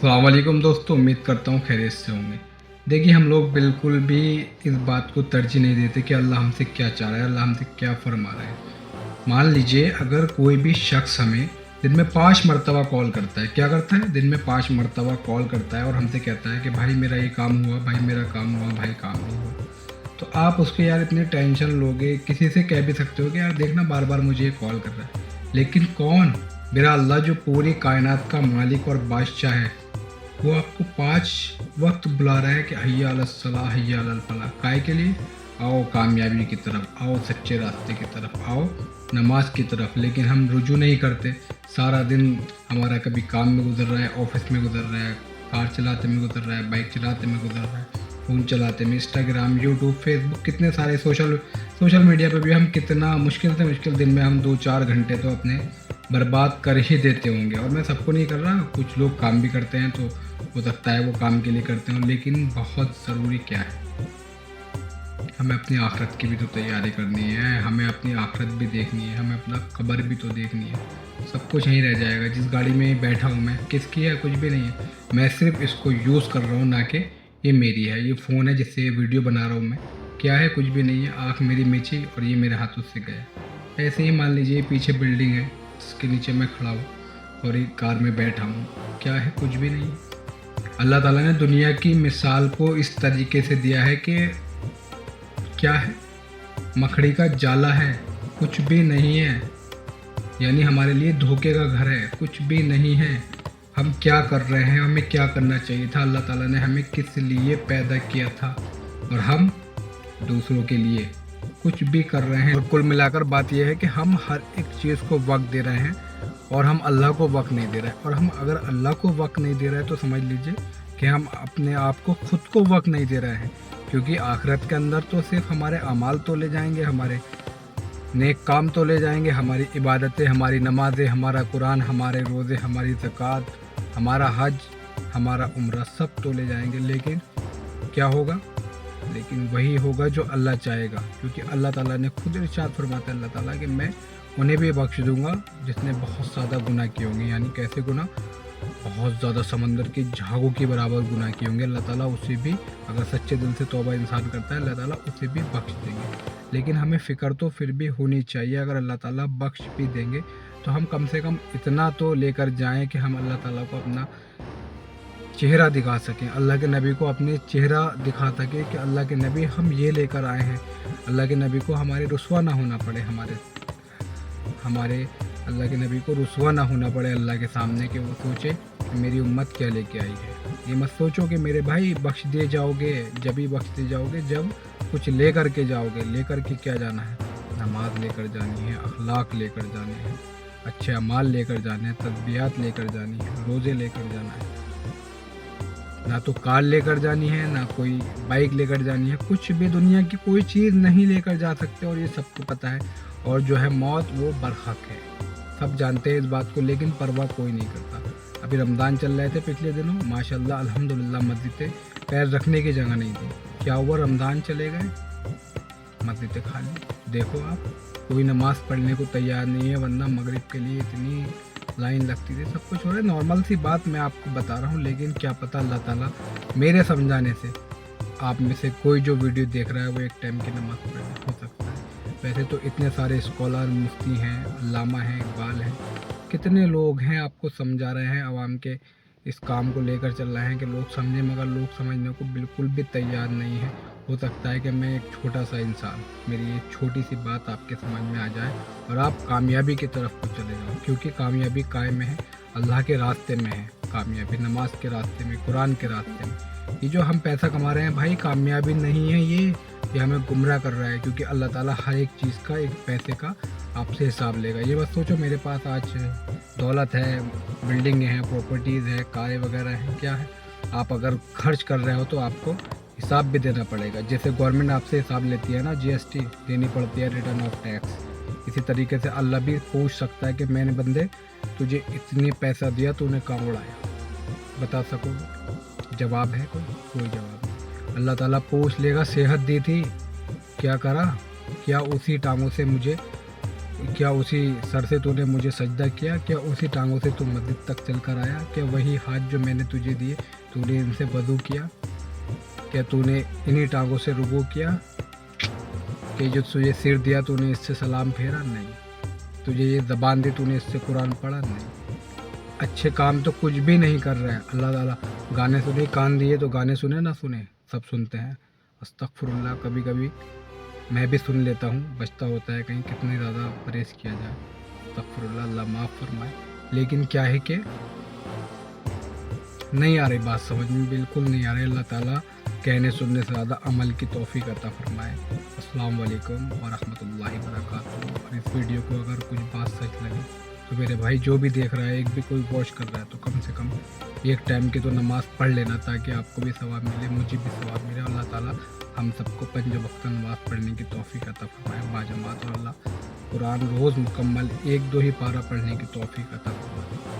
अस्सलाम वालेकुम दोस्तों, उम्मीद करता हूँ खैरियत से होंगे। देखिए, हम लोग बिल्कुल भी इस बात को तरजीह नहीं देते कि अल्लाह हमसे क्या चाह रहा है, अल्लाह हमसे क्या फ़रमा रहा है। मान लीजिए अगर कोई भी शख्स हमें दिन में 5 मरतबा कॉल करता है, क्या करता है? दिन में 5 मरतबा कॉल करता है और हमसे कहता है कि भाई मेरा ये काम हुआ, भाई मेरा काम हुआ, भाई काम नहीं हुआ। तो आप उसके यार इतनी टेंशन लोगे, किसी से कह भी सकते हो कि यार देखना बार-बार मुझे ये कॉल कर रहा है। लेकिन कौन? मेरा अल्लाह जो पूरी कायनात का मालिक और बादशाह है, वो आपको 5 वक्त बुला रहा है कि हय्या अलस सलाह हय्या अलल फलाह। काहे के लिए? आओ कामयाबी की तरफ, आओ सच्चे रास्ते की तरफ, आओ नमाज की तरफ। लेकिन हम रुजू नहीं करते। सारा दिन हमारा कभी काम में गुजर रहा है, ऑफिस में गुजर रहा है, कार चलाते में गुजर रहा है, बाइक चलाते में गुजर रहा है, फ़ोन चलाते में, इंस्टाग्राम, यूट्यूब, फेसबुक, कितने सारे सोशल मीडिया पे भी हम कितना मुश्किल से मुश्किल दिन में हम 2-4 घंटे तो अपने बर्बाद कर ही देते होंगे। और मैं सबको नहीं कर रहा, कुछ लोग काम भी करते हैं तो हो सकता है वो काम के लिए करते हों। लेकिन बहुत ज़रूरी क्या है, हमें अपनी आखिरत की भी तो तैयारी करनी है, हमें अपनी आखिरत भी देखनी है, हमें अपना कब्र भी तो देखनी है। सब कुछ यहीं रह जाएगा। जिस गाड़ी में बैठा हूँ मैं, किसकी है? कुछ भी नहीं है। मैं सिर्फ इसको यूज़ कर रहा हूँ, ना कि ये मेरी है। ये फ़ोन है जिससे ये वीडियो बना रहा हूँ मैं, क्या है? कुछ भी नहीं है। आँख मेरी मीची और ये मेरे हाथों से गया। ऐसे ही मान लीजिए पीछे बिल्डिंग है जिसके नीचे मैं खड़ा हूँ और एक कार में बैठा हूँ, क्या है? कुछ भी नहीं है। अल्लाह ताला ने दुनिया की मिसाल को इस तरीके से दिया है कि क्या है? मकड़ी का जाला है, कुछ भी नहीं है। यानी हमारे लिए धोखे का घर है, कुछ भी नहीं है। हम क्या कर रहे हैं, हमें क्या करना चाहिए था, अल्लाह ताला ने हमें किस लिए पैदा किया था, और हम दूसरों के लिए कुछ भी कर रहे हैं। और कुल मिलाकर बात यह है कि हम हर एक चीज़ को वक्त दे रहे हैं और हम अल्लाह को वक्त नहीं दे रहे हैं। और हम अगर अल्लाह को वक्त नहीं दे रहे हैं तो समझ लीजिए कि हम अपने आप को खुद को वक्त नहीं दे रहे हैं। क्योंकि आखिरत के अंदर तो सिर्फ हमारे अमाल तो ले जाएंगे, हमारे नेक काम तो ले जाएंगे, हमारी इबादतें, हमारी नमाज़ें, हमारा कुरान, हमारे रोज़े, हमारी ज़कात, हमारा हज, हमारा उम्रा, सब तो ले जाएंगे। लेकिन क्या होगा? लेकिन वही होगा जो अल्लाह चाहेगा। क्योंकि अल्लाह ताला ने खुद इरशाद फरमाता है अल्लाह ताला कि मैं उन्हें भी बख्श दूंगा जिसने बहुत ज़्यादा गुनाह किए होंगे। यानी कैसे गुनाह? बहुत ज़्यादा समंदर की झागों के बराबर गुनाह किए होंगे। अल्लाह ताला उसे भी, अगर सच्चे दिल से तौबा इंसान करता है, अल्लाह ताला उसे भी बख्श देंगे। लेकिन हमें फ़िक्र तो फिर भी होनी चाहिए, अगर अल्लाह ताला बख्श भी देंगे तो हम कम से कम इतना तो लेकर जाएं कि हम अल्लाह ताला को अपना चेहरा दिखा सकें, अल्लाह के नबी को अपने चेहरा दिखा सकें कि अल्लाह के नबी हम ये लेकर आए हैं। अल्लाह के नबी को हमारे रुसवा ना होना पड़े, हमारे अल्लाह के नबी को रुसवा ना होना पड़े अल्लाह के सामने, कि वो सोचे कि मेरी उम्मत क्या लेके आई है। ये मत सोचो कि मेरे भाई बख्श दिए जाओगे, जब ही बख्श दिए जाओगे जब कुछ ले कर के जाओगे। लेकर के क्या जाना है? नमाज लेकर जानी है, अखलाक लेकर जाने हैं, अच्छे अमाल लेकर जाने हैं, तस्बीहात लेकर जानी है, रोज़े लेकर जाना है। ना तो कार लेकर जानी है, ना कोई बाइक लेकर जानी है, कुछ भी दुनिया की कोई चीज़ नहीं लेकर जा सकते। और ये सबको पता है। और जो है मौत, वो बरहक है, सब जानते हैं इस बात को, लेकिन परवाह कोई नहीं करता। अभी रमज़ान चल रहे थे पिछले दिनों, माशाल्लाह अल्हम्दुलिल्लाह, मस्जिदें पैर रखने की जगह नहीं थी। क्या हुआ? रमज़ान चले गए, मस्जिदें खाली। देखो आप, कोई नमाज़ पढ़ने को तैयार नहीं है, वरना मगरिब के लिए इतनी लाइन लगती थी। सब कुछ हो रहा है, नॉर्मल सी बात मैं आपको बता रहा हूँ। लेकिन क्या पता अल्लाह ताला मेरे समझाने से आप में से कोई जो वीडियो देख रहा है वो एक टाइम की नमाज़ पढ़े, हो सकता है। वैसे तो इतने सारे स्कॉलर, मुफ्ती हैं, अल्लामा हैं, इकबाल हैं, कितने लोग हैं आपको समझा रहे हैं, आवाम के इस काम को लेकर चल रहे हैं कि लोग समझें, मगर लोग समझने को बिल्कुल भी तैयार नहीं है। हो सकता है कि मैं एक छोटा सा इंसान, मेरी एक छोटी सी बात आपके समझ में आ जाए और आप कामयाबी की तरफ को चले जाओ। क्योंकि कामयाबी कायम है, अल्लाह के रास्ते में है कामयाबी, नमाज के रास्ते में, कुरान के रास्ते में। ये जो हम पैसा कमा रहे हैं भाई, कामयाबी नहीं है ये हमें गुमराह कर रहा है। क्योंकि अल्लाह ताला हर एक चीज़ का, एक पैसे का आपसे हिसाब लेगा। ये बस सोचो, मेरे पास आज दौलत है, बिल्डिंग हैं, प्रॉपर्टीज़ है, कारें वगैरह हैं, क्या है? आप अगर खर्च कर रहे हो तो आपको हिसाब भी देना पड़ेगा। जैसे गवर्नमेंट आपसे हिसाब लेती है ना, जीएसटी देनी पड़ती है, रिटर्न ऑफ टैक्स। इसी तरीके से अल्लाह भी पूछ सकता है कि मैंने बंदे तुझे इतने पैसा दिया, तूने कहाँ उड़ाया? बता सकोगे? जवाब है कोई जवाब नहीं। अल्लाह ताला पूछ लेगा, सेहत दी थी, क्या करा? क्या उसी टांगों से मुझे क्या उसी सर से तूने मुझे सजदा किया, क्या उसी टांगों से तू मस्जिद तक चल कर आया, क्या वही हाथ जो मैंने तुझे दिए तूने इनसे वज़ू किया, क्या तूने इन्हीं टांगों से रुकू किया, कि जो तुझे सिर दिया तूने इससे सलाम फेरा? नहीं। तुझे ये ज़बान दी तूने इससे कुरान पढ़ा? नहीं। अच्छे काम तो कुछ भी नहीं कर रहे हैं। अल्लाह ताला गाने सुने, कान दिए तो गाने सुने ना सुने, सब सुनते हैं। अस्तगफिरुल्लाह, कभी कभी मैं भी सुन लेता हूँ, बचता होता है कहीं, कितनी ज़्यादा परहेज़ किया जाए। अस्तगफिरुल्लाह, अल्लाह माफ़ फरमाए। लेकिन क्या है कि नहीं आ रही बात समझ में, बिल्कुल नहीं आ रही। अल्लाह ताला कहने सुनने से ज़्यादा अमल की तौफीक अता फरमाए। अस्सलाम वालेकुम व रहमतुल्लाहि व बरकातुहू। और इस वीडियो को अगर कुछ बात सच लगी तो मेरे भाई जो भी देख रहा है, एक भी कोई वॉच कर रहा है, तो कम से कम एक टाइम की तो नमाज़ पढ़ लेना, ताकि आपको भी सवाब मिले, मुझे भी सवाब मिले। अल्लाह ताला हम सबको 5 वक्त नमाज़ पढ़ने की तौफीक अता फरमाए बाजमात, और अल्लाह कुरान रोज़ मुकम्मल 1-2 ही पारा पढ़ने की तौफीक अता फरमाए।